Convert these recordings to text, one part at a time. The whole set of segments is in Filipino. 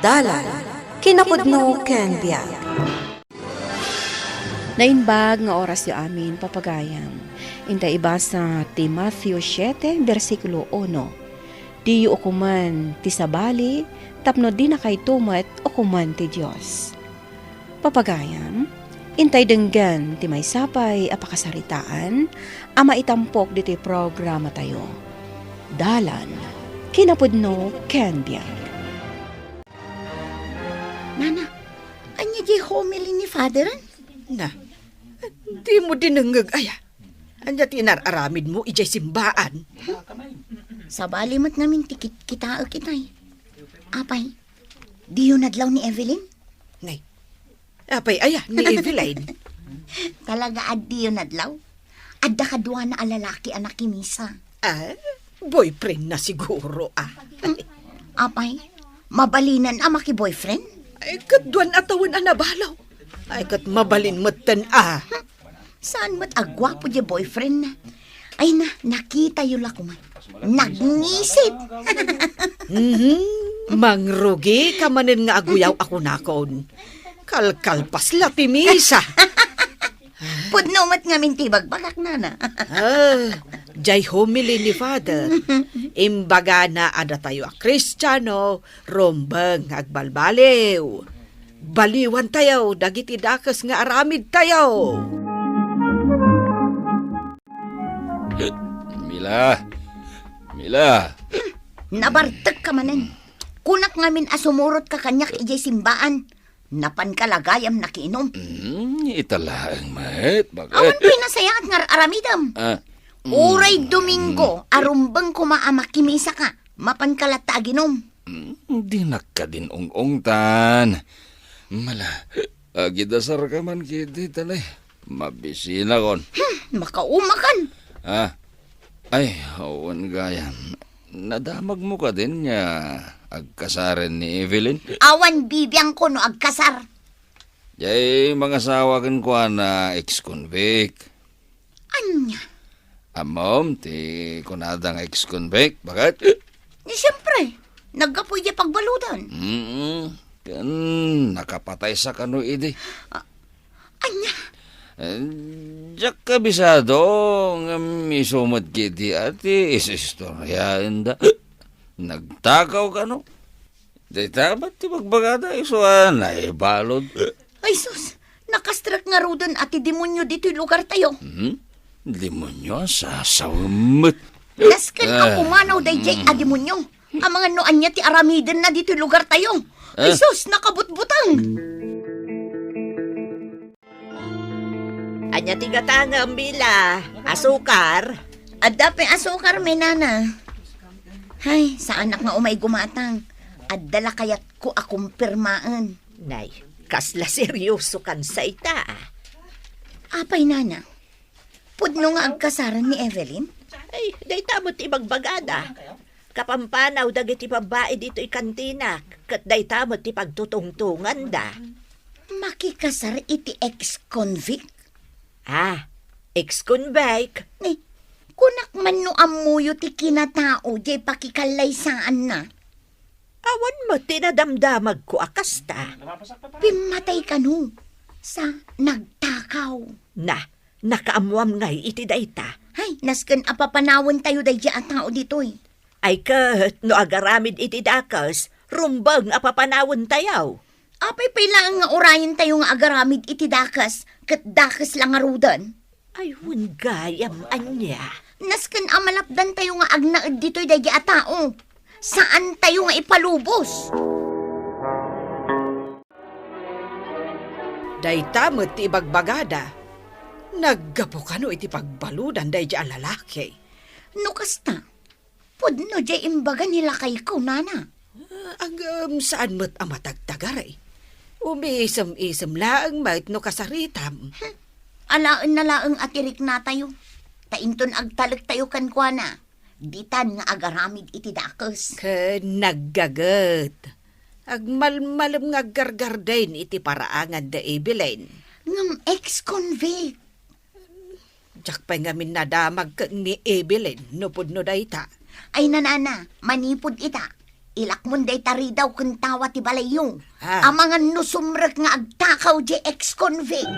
Dalan, kinapudno ken biag. Nainbag nga oras yu amin papagayam. Inta ibasa ti Matthew 7, versikulo 1. Di yu okuman ti sabali, tapno di na kay tumat okuman ti Diyos. Papagayam, intay denggan ti may sapay apakasaritaan, ama itampok di ti programa tayo. Dalan, kinapudno ken biag. Nana, anya di homily ni Fatheran? Na, di mo dinengeg, aya. Anya tinararamid mo, ijay simbaan. Sa balimat namin tikit kita kitay. Apay, di yun nadlaw ni Evelyn? Nay, apay, aya, ni Eveline. Talaga ad di yun nadlaw? Adda kadwa na alalaki anak ni Misa. Boyfriend na siguro, Apay, mabalinan ama ki boyfriend? Ay, katduan atawan anabalaw. Ay, kat mabalin matan, Saan mo't agwapo di boyfriend na? Ay na, nakita yun lakuman. Nagngisip. Mangrugi ka manin nga aguyaw ako nakon. Kalkalpas lati Misa. Pudno mat nga mintibagbagak na. Jay homily ni Father. Imbaga na ada tayo a Kristiyano, rombeng agbalbaliw. Baliwan tayo, dagiti dakas nga aramid tayo. Mila. Nabartag ka manan. Kunak ngamin asumurot ka kanyak ijay simbaan. Napan kalagayam nakiinom. Italaang mahit. Bakit? Awan pinasayat nga aramidam. Uray Domingo, arumbang kumaama kimisa ka. Mapan kalata aginom. Di nakadin ong-ongtan. Mala, agidasar ka man kiti talay. Mabisina kon. Makaumakan. Ay, awan gaya. Nadamag mo ka din niya agkasaren ni Evelyn. Awan bibiyang ko no agkasar. Jay, mga sawagan ko na ex-convict. Anya? Amom, ti kunadang ex-convict. Bakit? Siyempre, naggapoy di pagbaludan. Kan nakapatay sa kano idi. Anya? Diyak kabisado nga misumot kiti ati isistorya enda. Nagtakaw ka no? Di tabat ti magbagada isuan ay balod. Ay sus, nakastrak nga rudan ati demonyo dito'y lugar tayo. Demonyo sa sawamot. Naskan ang umanaw dayjay a demonyo. Ang mga noan niya ti aramidan na dito'y lugar tayo. Ay sus, nakabutbutang. Anya tigatanga ang bila, asukar. Adda pe asukar may nana. Hay, sa anak nga umay gumatang. Addala kayat ko akumpirmaan. Nay, kasla seryoso kan sa ita. Apay nana, pudno nga agkasaran ni Evelyn? Ay, day tamot ibagbagada. Kapampanaw dagiti babae dito ikantina. Kat day tamot ipagtutungtungan da. Makikasar iti ex-convict? Ex-convict. Kunak man no amuyo ti kinatao, jay pakikalay saan na. Awan mo tinadamdamag ko akasta. Pimatay ka no, sa nagtakaw. Nakaamuam ngay iti dayta. Hay, nasken apapanawon tayo day a tao ditoy. Ay kat, no agaramid iti dakas, rumbang apapanawon tayaw. Apay pailangan nga orayan tayo nga agaramid iti dakas, kat dakas lang nga rudan. Ay, gayam anya. Nasken amalapdan tayo nga agnaed ditoy day a tao. Saan tayo nga ipalubos? Dayta mo ti ibagbagada. Naggapo ka no iti pagbaludan day di lalaki. No kasta, pudno jay imbaga nila kay ko, nana. Saan mo't amatagtagaray? Umiisam-isam laang mait no kasaritam. Alaan na laang atirik na tayo. Tainton agtalag tayo kan kwa na. Ditan nga agaramid iti dakes. Naggagat. Agmalmalam nga gargardain iti paraangan da Evelyn. Ngam ex-convict. Diyak pa nga minadamag ni Evelyn no pudno dayta. Ay nanana, manipod ita. Ilakmon day tari daw kung tawa ti balayong. Ha? Amangan no sumrek nga agtakaw di ex-convict.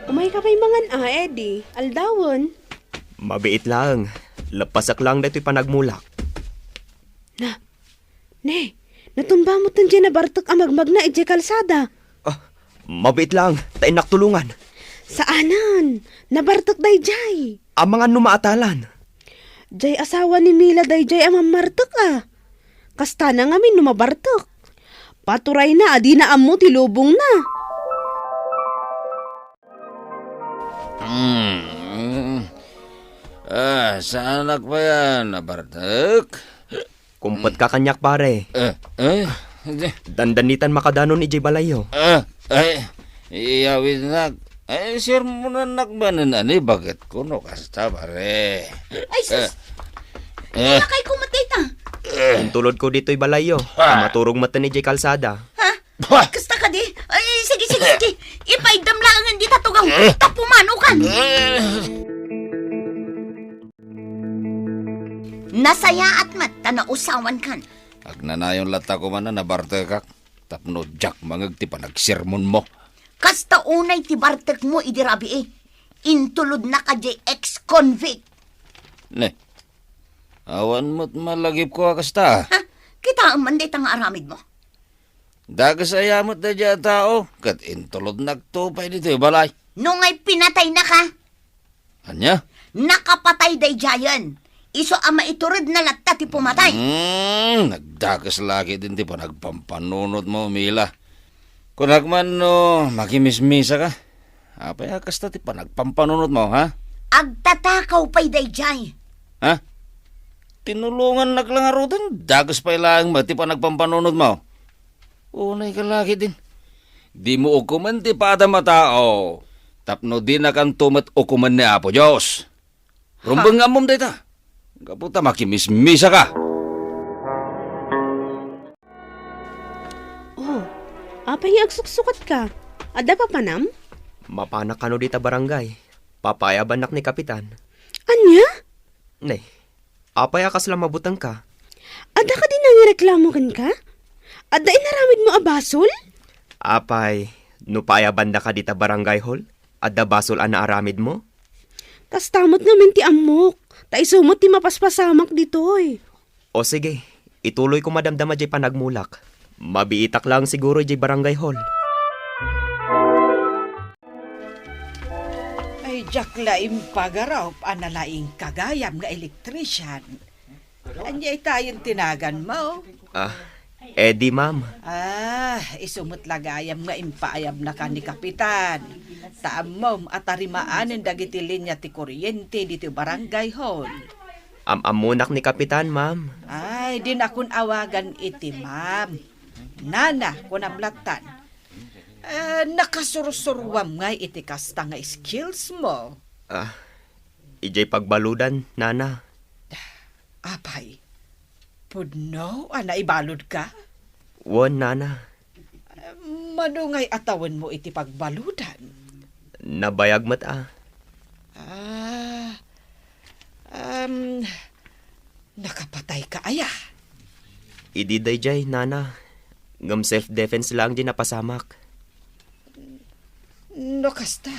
Umay ka pa'y mangan Eddie. Aldawon. Mabiit lang. Lapasak lang dito'y panagmulak. Ne, natumba mo tan dyan na bartok amagmag na ije kalsada. Mabiit lang. Tainak tulungan. Saanan? Nabartok day jay. Amangan numaatalan. Jay asawa ni Mila day jay ang mamartok Kasta na ngamin numabartok. Paturay na, adi na amo tilubong na. Sa anak pa yan, nabartak? Kumpot ka kanyak pare. Dandanitan makadanon ije balayo. Iyawin nak. Sir mo na nakbanan ani, bakit kuno kasta pare? Ay sus, wala kay kumatay ta. Ang tulod ko dito'y balayo. Maturog mata ni ije kalsada. Ha? Kasta ka di? Ay, sige. Ipaidam lang ang hindi tatugaw. Tapumanukan. Nasaya at mat, tanausawan kan. Agnanayon lata ko man na nabartakak. Tapno jak mangagti pa nagsermon mo. Kasta unay ti bartek mo idirabi Intulod na ka di ex-convict. Ne, awan mo't malagip ko kasta. Ha? Kita ang manday tang aramid mo. Dagas ayamot na dyan tao. Kat intulod nagtupay dito balay. Nung ay pinatay na ka, Anya? nakapatay day jayan. Iso ama iturid na latta ti pumatay. Nagdagas lagi din di pa nagpampanunod mo, Mila. Kung nagman no, makimismisa ka. Apay kasta ti pa nagpampanunod mo, ha? Agtatakaw pa'y day jay. Ha? Tinulungan naglangarutan, dagas pa ilang mati pa nagpampanunod mo. Unay ka lagi din. Di mo ukuman ti pa matao. Tapno di na kan tumat ukuman ni Apo Diyos. Rumbang nga mong data. Kaputa makimismisa ka. Apay agsuksukat ka. Ada pa panam? Mapanak kano dita barangay. Papayabanak ni kapitan. Anya? Ne, apay akas lang mabutang ka. Ada ka din ang reklamo kan ka? Ada inaramid mo abasol? Apay, nupayabanda ka dita barangay hall? Adda basol ana aramid mo? Kastamot namin ti amok. Taisumot ti mapaspasamak ditoy. O sige, ituloy ko madamdama jay panagmulak. Mabiitak lang siguro jay barangay hall. Ay, jak laing pagaraw, analaing kagayam nga elektrisyan. Anyay tayong tinagan mo. Eddie ma'am. Isumot lagayam nga impaayam na ka ni Kapitan. Taamom at tarimaanin dagiti linya ti kuryente dito barangay hall. Amunak ni kapitan ma'am. Ay, di na kun awagan iti ma'am. Nana, kunamlatan. Nakasursurwam nga iti kasta nga skills mo. Ijay pagbaludan, nana. Apay, pudno, naibalod ka? Won, nana. Manungay atawan mo iti pagbaludan. Nabayag mat Nakapatay ka aya. Ididay jay, nana. Ngam self-defense lang di napasamak. No kasta,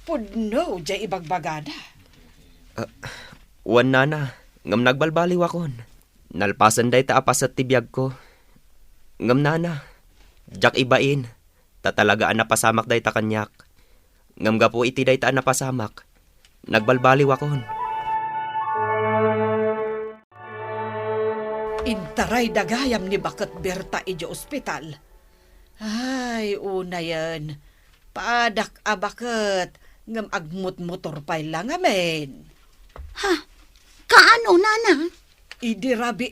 pudno, jay ibagbagada. Wan, nana. Ngam nagbalbaliw akon. Nalpasan day taapas at tibiyag ko. Ngam, nana. Jak ibain. Tatalagaan napasamak day ta kanyak. Ngam gapo iti day ta napasamak. Nagbalbaliw akon. Intaray dagayam ni Bakit Berta iji ospital. Ay, una yan. Padak abakit. Ngam agmut motor pa'y lang amen. Ha? Kaano, nana? Idirabi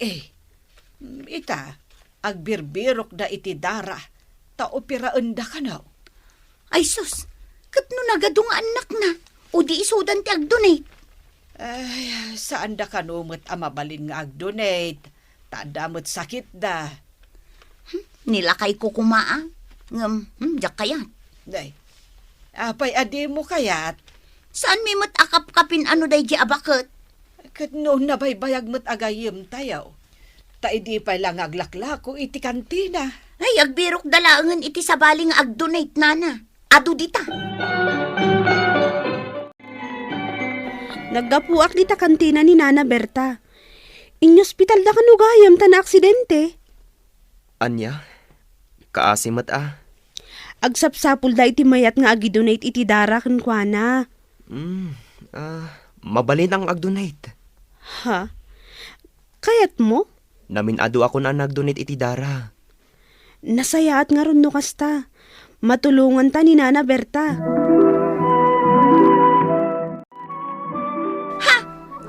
Ita, agbirbirok da iti dara. Taopiraan da ka na. Ay sus, katno nagadong anak na. O di isudan ti agdonate. Ay, saan da ka numot amabalin nga agdonate? Tadamot sakit da. Nilakay ko kumaa. Diyak kayat. Day, apay adi mo kayat? Saan may akap-kapin ano day di abakot? Kat no nabaybayag mo't agayim tayo. Ta idi pa lang aglaklako iti kantina. Ay, agbirok dalaangan iti sabaling ag-donate nana. Adu dita. Naggapuak dita kantina ni Nana Berta. Inyospital da kanugayam ta na aksidente. Anya? Kaasimat Agsapsapul da iti mayat nga agi-donate iti dara ken kuana. Mabalin ang ag-donate. Ha? Kayat mo? Naminado ako na nag-donate iti dara. Nasayaat nga ron no kasta. Matulungan ta ni Nana Berta.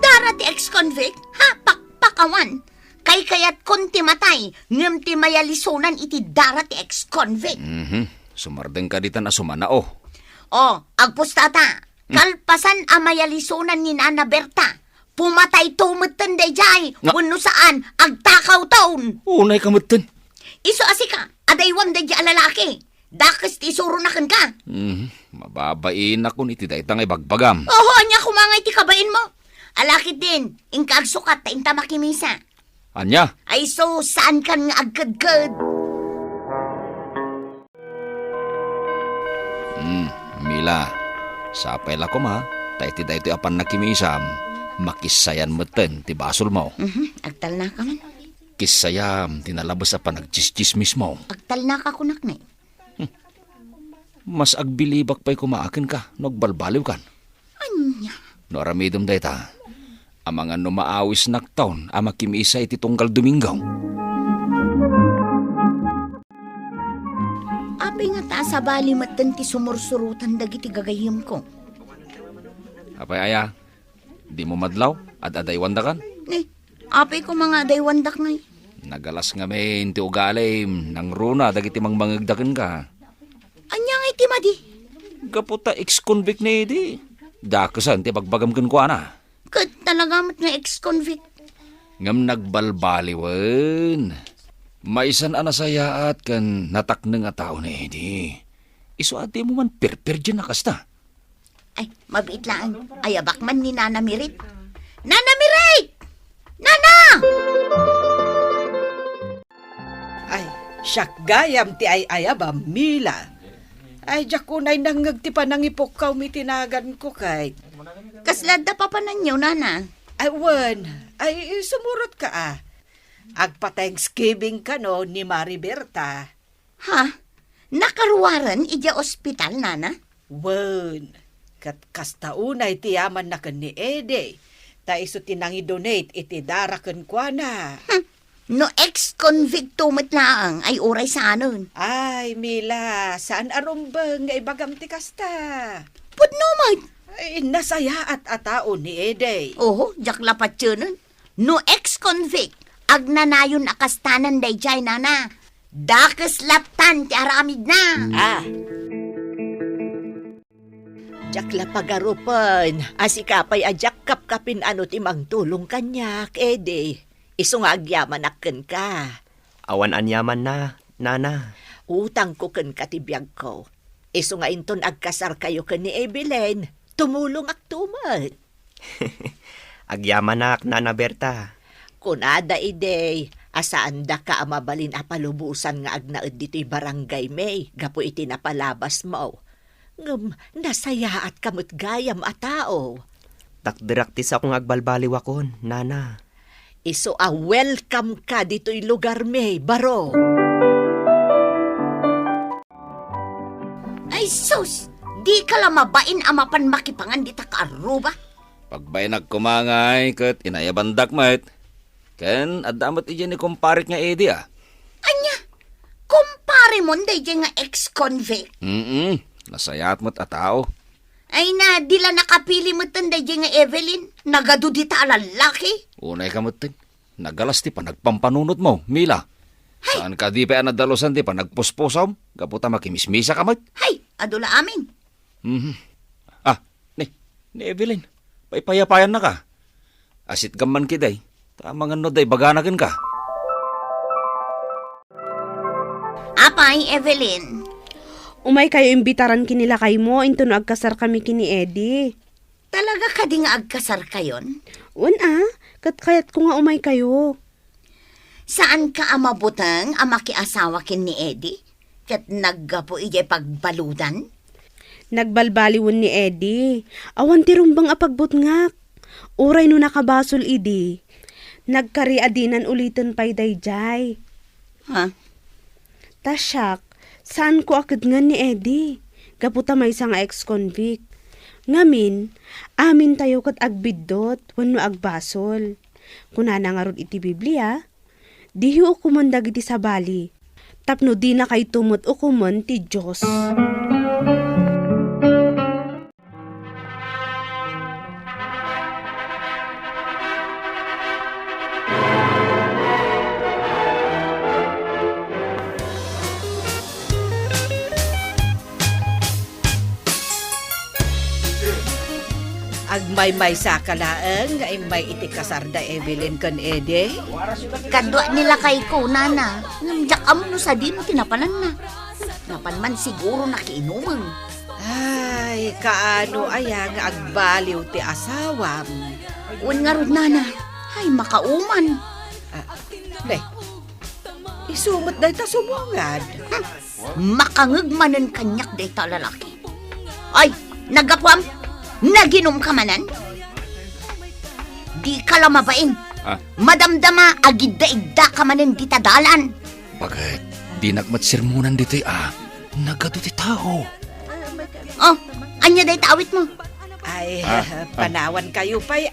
Dara ti ex-convict? Ha? Pakpakawan. Kay kayat konti matay. Ngem ti mayalisunan iti dara ti ex-convict. Sumardeng ka dita na sumanao. Agpustata. Kalpasan a mayalisunan ni Nana Berta. Pumatay tumeten dayjay. Wenno saan agtakaw taon. Unay kamutin. Iso asika, adaywan dayjay alalaki. Dakes ti surunaken ka. Mababain ako ni tita itang ibagbagam. Oho, anya kumangay ti kabain mo. Alakit din, ingkagsukat ta inta makimisa. Anya? Ay so, saan kan nga agkadkad? Mila, sapay la ko ma. Ta iti da ito apan nakimisam. Makisayan moten ti basol mo. Agtal na ka man. Kisayam, tinalabas apan nagchischismis mo. Agtal na ka kunak na. Mas agbilibak pa'y kumaakin ka, nagbalbaliw kan. Anya? No aramidom dayta, ang mga numaawis naktaon, ama kimisa iti tunggal Domingaw. Abi nga ta sa bali matan ti sumursurutan dagiti gagayim ko. Apay aya, di mo madlaw at adaywan da kan? Abi ko mga daywandak ngay. Nagalas nga may ti ugalim, nang runa dagiti mangmangagdakin ka. Anya nga iti madi? Kaputa ex-convict na iti. Dakasan ti pagbagam kan ko ana. Kat talagamat nga ex-convict. Ngam nagbalbaliwan. Maisan anasayaat kan natak na nga tao na iti. Iso ati mo man perper dyan nakasta. Ay, mabit lang. Ayabak man ni Nana Mirit. Nana Mirit! Nana! Ay, siyak gayam ti ay ayaba, Mila. Ay, jakunay nangag ti panangipukaw mi tinagan ko kay. Kaslada pa pananyo, Nana. Ay, wan. Ay, sumurot ka Agpa-Thanksgiving ka no ni Mari Berta. Ha? Nakaruwaran ija ospital, Nana? Wan. Kat kastaunay ti yaman na kan ni Ede. Ta iso tinangi donate iti daraken kwa na. No ex-convict tumit lang ay uray sa anon. Ay, Mila, saan arumbang nga ibagam ti kasta? Pudno, Mike. Ay, nasaya at atao ni Ede. Oho, jaklapat yun. No ex-convict, agnanayon akastanan dayjay, Nana. Dakes laptan ti aramid na. Jakla pagarupan, asikapay ajak kapkapin ano timang tulong kanyak, ede. Iso nga agyaman akken ka. Awan anyaman na, Nana. Utang ko ken katibiyag ko. Iso nga inton agkasar kayo ken ni Evelyn, tumulong ak tumat. Agyaman nak, Nana Berta. Kunada ide, asaan da ka amabalin apalubusan nga agnaed dito'y barangay may, gapo iti napalabas mo. Ngam, nasaya at kamut gayam a tao. Takdiraktis akong agbalbaliwakon, Nana. Iso welcome ka dito'y lugar may, baro. Ay sus, di ka lang mabain amapan makipangan di ta kaaruba. Pagbay nagkumangay kat inayabandak mat. Ken adamat iyan ni kumparit nga Edi Anya, kumpare mo dayjay nga ex-convict. Nasayat mo't atao. Ay na, dila nakapili mo tanday nga Evelyn. Nagado di ta lalaki. Unay ka mo't nagalas ti pa nagpampanunot mo, Mila. Saan ka di pa anadalosan ti pa nagposposaw? Gaputa makimismisa ka mo't. Hay, adula amin. Ni Evelyn, paipayapayan na ka. Asit gaman kiday. Tamang ano day baganakin ka. Apay, Evelyn. Umay kayo imbitaran kinila kay mo, into no agkasar kami kini Eddie. Talaga ka di nga agkasar kayon? Kat kayat ko nga umay kayo. Saan ka amabutang amakiasawa kin ni Eddie? Kat naggapo ijay pagbaludan? Nagbalbaliwon ni Eddie. Awan ti rumbang apagbutngak. Uray no nakabasol idi. Nagkariadinan ulitin pa'y dayjay. Ha? Tasyak, saan ko akad nga ni Eddie? Gaputa may isang ex-convict. Ngamin, amin tayo kat agbidot, wano agbasol. Kunana nga ron iti Biblia, dihi ukuman dagiti sabali. Tapno di na kay tumot ukuman ti Diyos. Agmay-may sa kalaang, nga may itikasar da Evelyn kan Ede. Kadwa nila kay ko, nana. Namjak amo no sa di mo tinapanan na. Napan man siguro nakiinumang. Ay, kaano aya nga agbaliw ti asawam. Un nga rod, nana. Ay, makauman. Le, isumot dahi ta sumungad. Makangagmanan kanyak day ta lalaki. Ay, nagapwam. Naginom ka manan? Di ka lamabain. Madamdama agid da ka manan di tadalan. Bakit? Di nagmatsirmunan dito Nagado ti tao. Oh, anya day tawit mo. Ay, panawan kayo pa'y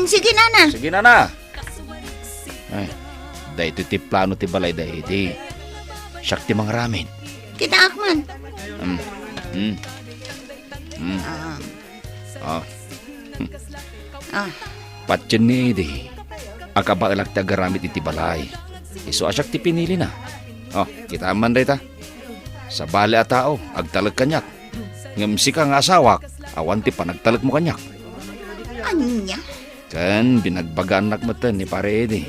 Sige, nana. Sige na. Ay, dahito ti plano ti balay dahiti. Siyak ti mga ramin. Kita akman. Patyan ni Edi. Akabaalak ti agaramit iti balay. Iso asyak ti pinili na. Kita aman day ta. Sa bali a tao, agtalag kanyak. Ngamsi ka nga asawak, awan ti panagtalag mo kanyak. Anya? Kan binagbagaan nakmatan ni pare Edi.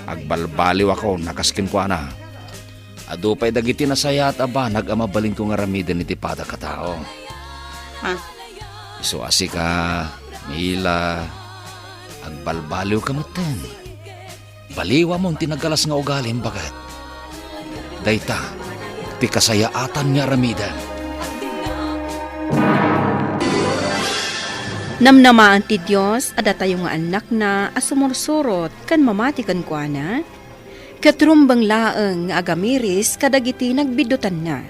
Agbalbaliw ako, nakaskin ko na. Ado pa'y dagiti na saya at aba, nagamabalin ko nga ramidan iti pada katao. So asi ka, Mila, agbalbaliw ka matan. Baliwa mong tinagalas nga ugalim, bagat. Dayta, ti kasayaatan nga ramidan. Namnamaan ti Diyos, ada tayo nga anak na asumursurot kan mamati kan kuana. Katrumbang laeng nga agamiris kadagiti nagbidutan na.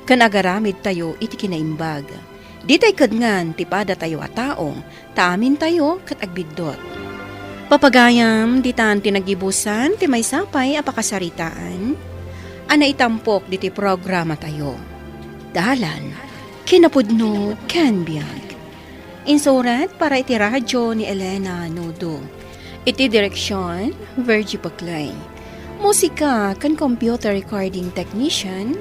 Kan agaramid tayo iti kinaimbag. Di tay kadngan ti pada tayo a taong, taamin tayo kat agbidot. Papagayam, di tan tinagibusan, ti may sapay apakasaritaan. Ana itampok di ti programa tayo. Dalan, kinapudno ken biag. Insurat para iti radyo ni Elena Nodo. Iti direksyon, Virgie Paclay. Musika kan computer recording technician,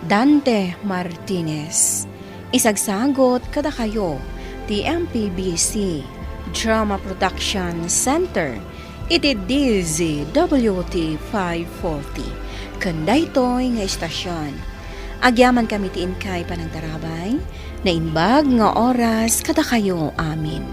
Dante Martinez. Isagsagot kada kayo, ti MPBC Drama Production Center, iti DZWT 540. Kandaytoy nga istasyon. Agyaman kami ti inkay panagdarabay, na imbag nga oras kada kayo amin.